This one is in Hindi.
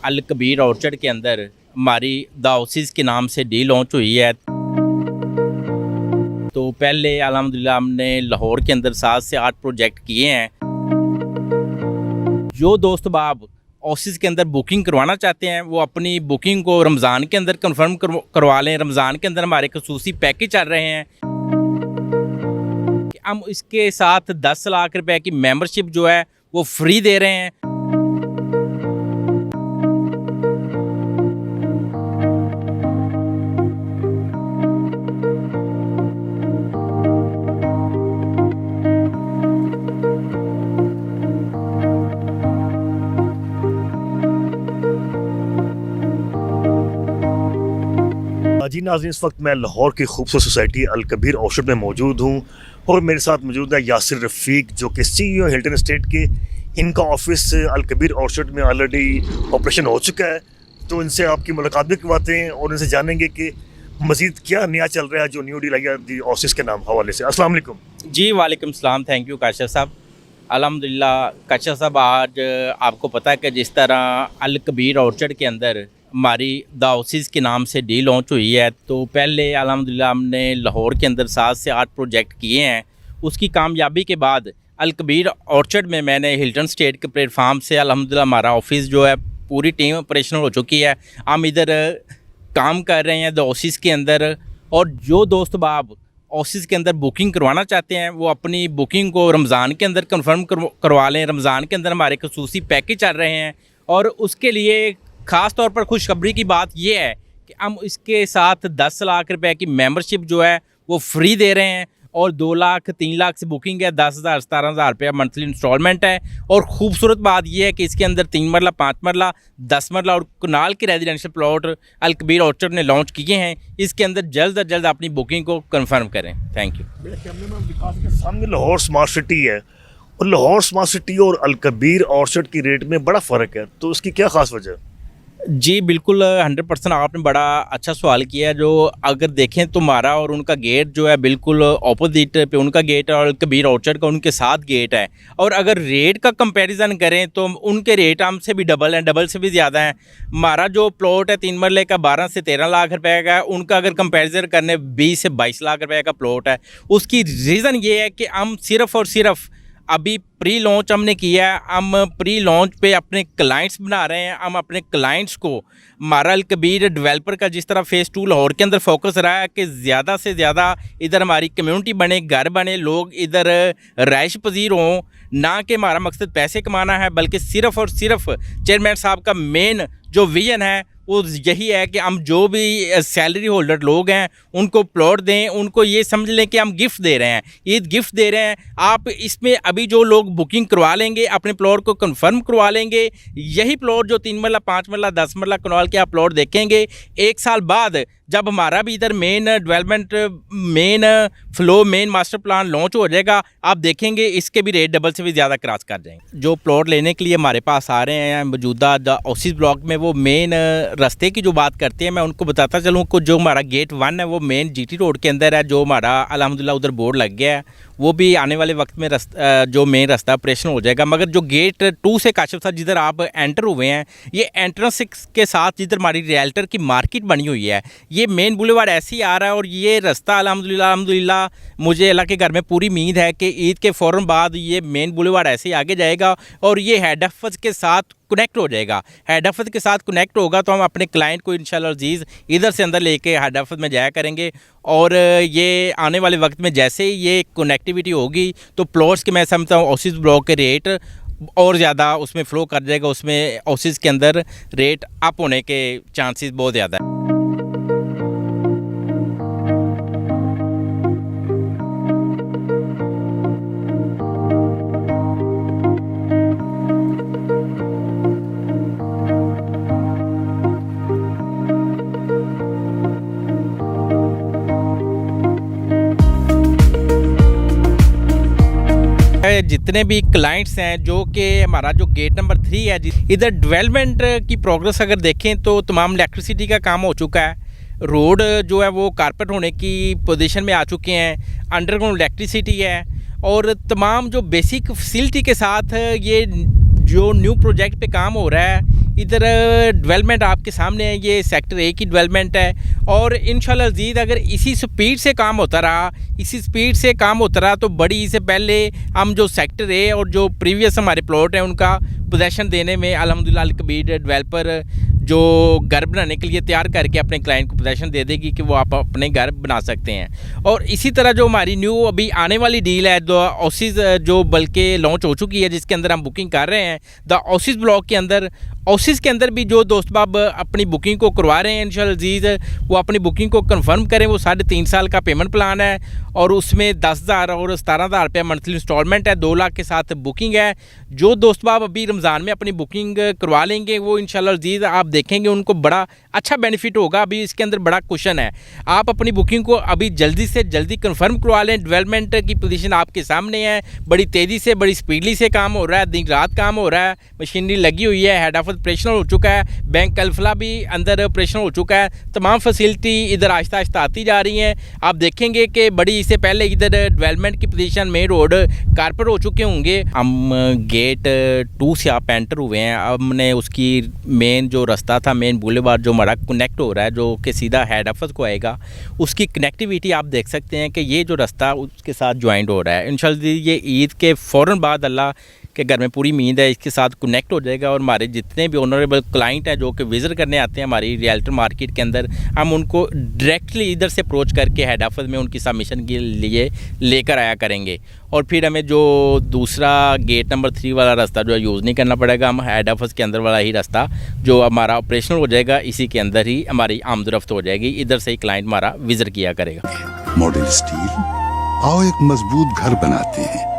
अल कबीर ऑर्चर्ड के अंदर हमारी द हाउसेस के नाम से डी लॉन्च हुई है। तो पहले अल्हम्दुलिल्लाह हमने लाहौर के अंदर 7 से 8 प्रोजेक्ट किए हैं। जो दोस्त बाब हाउसेस के अंदर बुकिंग करवाना चाहते हैं वो अपनी बुकिंग को रमज़ान के अंदर कंफर्म करवा लें। रमज़ान के अंदर हमारे खसूसी पैकेज चल रहे हैं। हम इसके साथ 10 लाख रुपए की मेंबरशिप जो है वो फ्री दे रहे हैं। जी नाज़रीन, इस वक्त मैं लाहौर की खूबसूरत सोसाइटी अल कबीर ऑर्चर्ड में मौजूद हूँ और मेरे साथ मौजूद है यासिर रफ़ीक जो कि CEO हिल्टन एस्टेट के। इनका ऑफिस अल कबीर ऑर्चर्ड में ऑलरेडी ऑपरेशन हो चुका है, तो इनसे आपकी मुलाकात भी करवाते हैं और इनसे जानेंगे कि मज़ीद क्या नया चल रहा है जो न्यू डील आई है दी ऑफिस के नाम हवाले से। अस्सलाम वालेकुम। जी वालेकुम सलाम, थैंक यू काशा साहब। अल्हम्दुलिल्लाह काशा साहब, आज आपको पता है कि जिस तरह अल कबीर ऑर्चर्ड के अंदर हमारी द हाउसेस के नाम से डी लॉन्च हुई है, तो पहले अल्हम्दुलिल्लाह हमने लाहौर के अंदर 7 से 8 प्रोजेक्ट किए हैं। उसकी कामयाबी के बाद अल कबीर ऑर्चर्ड में मैंने हिल्टन स्टेट के प्लेटफार्म से अल्हम्दुलिल्लाह हमारा ऑफिस जो है पूरी टीम ऑपरेशनल हो चुकी है। हम इधर काम कर रहे हैं द हाउसेस के अंदर। और जो दोस्त बाब हाउसेस के अंदर बुकिंग करवाना चाहते हैं वो अपनी बुकिंग को रमज़ान के अंदर कंफर्म करवा लें। रमज़ान के अंदर हमारे खसूसी पैकेज चल रहे हैं और उसके लिए ख़ास तौर पर खुशखबरी की बात यह है कि हम इसके साथ 10 लाख रुपए की मेंबरशिप जो है वो फ्री दे रहे हैं। और 2 लाख 3 लाख से बुकिंग है, 10,000 17,000 रुपया मंथली इंस्टॉलमेंट है। और ख़ूबसूरत बात यह है कि इसके अंदर 3 मरला 5 मरला 10 मरला और कनाल के रेजिडेंशियल प्लॉट अल कबीर ऑर्चर्ड ने लॉन्च किए हैं। इसके अंदर जल्द अज जल्द अपनी बुकिंग को कन्फर्म करें। Thank you. मेरे कैमरे में हम दिखा सकें, सामने लाहौर स्मार्ट सिटी है और लाहौर स्मार्ट सिटी और अल कबीर ऑर्चर्ड की रेट में बड़ा फ़र्क है, तो उसकी क्या ख़ास वजह है? जी बिल्कुल 100% आपने बड़ा अच्छा सवाल किया है। जो अगर देखें तो हमारा और उनका गेट जो है बिल्कुल ऑपोजिट पे उनका गेट है और कबीर ऑर्चर्ड का उनके साथ गेट है। और अगर रेट का कंपैरिजन करें तो उनके रेट हमसे भी डबल हैं, डबल से भी ज़्यादा हैं। हमारा जो प्लॉट है 3 मरले का 12 से 13 लाख रुपए का है, उनका अगर कंपैरिजन करने 20 से 22 लाख रुपए का प्लॉट है। उसकी रीज़न ये है कि हम सिर्फ़ और सिर्फ अभी प्री लॉन्च हमने किया है। हम प्री लॉन्च पे अपने क्लाइंट्स बना रहे हैं। हम अपने क्लाइंट्स को हमारा अल कबीर डेवलपर का जिस तरह फ़ेज़ 2 लाहौर के अंदर फोकस रहा है कि ज़्यादा से ज़्यादा इधर हमारी कम्युनिटी बने, घर बने, लोग इधर रहाइश पजीर हों। ना कि हमारा मकसद पैसे कमाना है, बल्कि सिर्फ़ और सिर्फ चेयरमैन साहब का मेन जो विजन है वो यही है कि हम जो भी सैलरी होल्डर लोग हैं उनको प्लॉट दें। उनको ये समझ लें कि हम गिफ्ट दे रहे हैं, ईद गिफ्ट दे रहे हैं। आप इसमें अभी जो लोग बुकिंग करवा लेंगे, अपने प्लॉट को कंफर्म करवा लेंगे, यही प्लॉट जो 3 मरला 5 मरला 10 मरला कनाल के आप प्लॉट देखेंगे, 1 साल बाद जब हमारा भी इधर main development, main flow, main master plan launch हो जाएगा, आप देखेंगे इसके भी रेट डबल से भी ज़्यादा क्रॉस कर जाएंगे। जो प्लॉट लेने के लिए हमारे पास आ रहे हैं मौजूदा हाउसेस ब्लॉक में, वो मेन रास्ते की जो बात करते हैं मैं उनको बताता चलूँ कि जो हमारा गेट 1 है वो मेन GT रोड के अंदर है। जो हमारा अल्हम्दुलिल्लाह उधर बोर्ड लग गया है, वो भी आने वाले वक्त में जो मेन रास्ता ऑपरेशन हो जाएगा। मगर जो गेट 2 से काशिफ साहब जिधर आप एंटर हुए हैं, ये एंट्रेंस के साथ जिधर हमारी रियल्टर की मार्केट बनी हुई है, ये मेन बुलेवार्ड ऐसे ही आ रहा है। और ये रास्ता अल्हम्दुलिल्लाह मुझे अल्लाह के घर में पूरी उम्मीद है कि ईद के फ़ौरन बाद ये मेन बुलेवार्ड ऐसे ही आगे जाएगा और ये हेड ऑफिस के साथ कनेक्ट हो जाएगा। हेड ऑफिस के साथ कनेक्ट होगा तो हम अपने क्लाइंट को इंशाल्लाह अजीज़ इधर से अंदर लेके हेड ऑफिस में जाया करेंगे। और ये आने वाले वक्त में जैसे ही ये कनेक्टिविटी होगी तो प्लॉट्स के मैं समझता हूँ हाउसेस ब्लॉक के रेट और ज़्यादा उसमें फ़्लो कर जाएगा। उसमें हाउसेस के अंदर रेट अप होने के चांसेस बहुत ज़्यादा है। जितने भी क्लाइंट्स हैं, जो कि हमारा जो गेट नंबर 3 है, इधर डेवलपमेंट की प्रोग्रेस अगर देखें तो तमाम इलेक्ट्रिसिटी का काम हो चुका है। रोड जो है वो कारपेट होने की पोजीशन में आ चुके हैं। अंडरग्राउंड इलेक्ट्रिसिटी है और तमाम जो बेसिक फैसिलिटी के साथ ये जो न्यू प्रोजेक्ट पे काम हो रहा है, इधर डेवलपमेंट आपके सामने है, ये सेक्टर ए की डेवलपमेंट है और इंशाल्लाह अज़ीज़ अगर इसी स्पीड से काम होता रहा, इसी स्पीड से काम होता रहा तो बड़ी से पहले हम जो सेक्टर ए और जो प्रीवियस हमारे प्लॉट हैं उनका पोजेसन देने में अल्हम्दुलिल्लाह अल कबीर डेवलपर जो घर बनाने के लिए तैयार करके अपने क्लाइंट को पोजेसन दे देगी कि वो आप अपने घर बना सकते हैं। और इसी तरह जो हमारी न्यू अभी आने वाली डील है द ओसिस जो बल्कि लॉन्च हो चुकी है, जिसके अंदर हम बुकिंग कर रहे हैं द ओसिस ब्लॉक के अंदर। ओसिस के अंदर भी जो दोस्त बाब अपनी बुकिंग को करवा रहे हैं इंशाल्लाह अज़ीज़ वो अपनी बुकिंग को कंफर्म करें। वो 3.5 साल का पेमेंट प्लान है और उसमें 10,000 और 17,000 रुपये मंथली इंस्टॉलमेंट है, 2 लाख के साथ बुकिंग है। जो दोस्त बाब अभी रमज़ान में अपनी बुकिंग करवा लेंगे वो इंशाल्लाह अज़ीज़ आप देखेंगे उनको बड़ा अच्छा बेनिफिट होगा। अभी इसके अंदर बड़ा क्वेश्चन है, आप अपनी बुकिंग को अभी जल्दी से जल्दी कंफर्म करवा लें। डेवलपमेंट की पोजीशन आपके सामने है, बड़ी तेज़ी से बड़ी स्पीडली से काम हो रहा है, दिन रात काम हो रहा है, मशीनरी लगी हुई है, हेड ऑफिस ऑपरेशनल हो चुका है, बैंक कलफला भी अंदर ऑपरेशनल हो चुका है, तमाम फैसिलिटी इधर आहिस्ता आहिस्ता आती जा रही हैं। आप देखेंगे कि बड़ी इससे पहले इधर डेवलपमेंट की पोजीशन मेन रोड कारपेट हो चुके होंगे। हम गेट 2 से आप एंटर हुए हैं, अब हमने उसकी मेन जो रास्ता था, मेन बुलेवार्ड जो हमारा कनेक्ट हो रहा है जो कि सीधा हेड ऑफिस को आएगा, उसकी कनेक्टिविटी आप देख सकते हैं कि ये जो रास्ता उसके साथ ज्वाइंट हो रहा है। इंशाल्लाह ये ईद के फ़ौरन बाद अल्लाह के घर में पूरी उम्मीद है इसके साथ कनेक्ट हो जाएगा और हमारे जितने भी ऑनरेबल क्लाइंट हैं जो कि विज़िट करने आते हैं हमारी रियल्टर मार्केट के अंदर, हम उनको डायरेक्टली इधर से अप्रोच करके हेड ऑफिस में उनकी सबमिशन के लिए लेकर आया करेंगे। और फिर हमें जो दूसरा गेट नंबर 3 वाला रास्ता जो है यूज़ नहीं करना पड़ेगा, हम हेड ऑफिस के अंदर वाला ही रास्ता जो हमारा ऑपरेशनल हो जाएगा, इसी के अंदर ही हमारी आमदरफ्त हो जाएगी, इधर से ही क्लाइंट हमारा विज़िट किया करेगा। मॉडल स्टील आओ एक मजबूत घर बनाते हैं।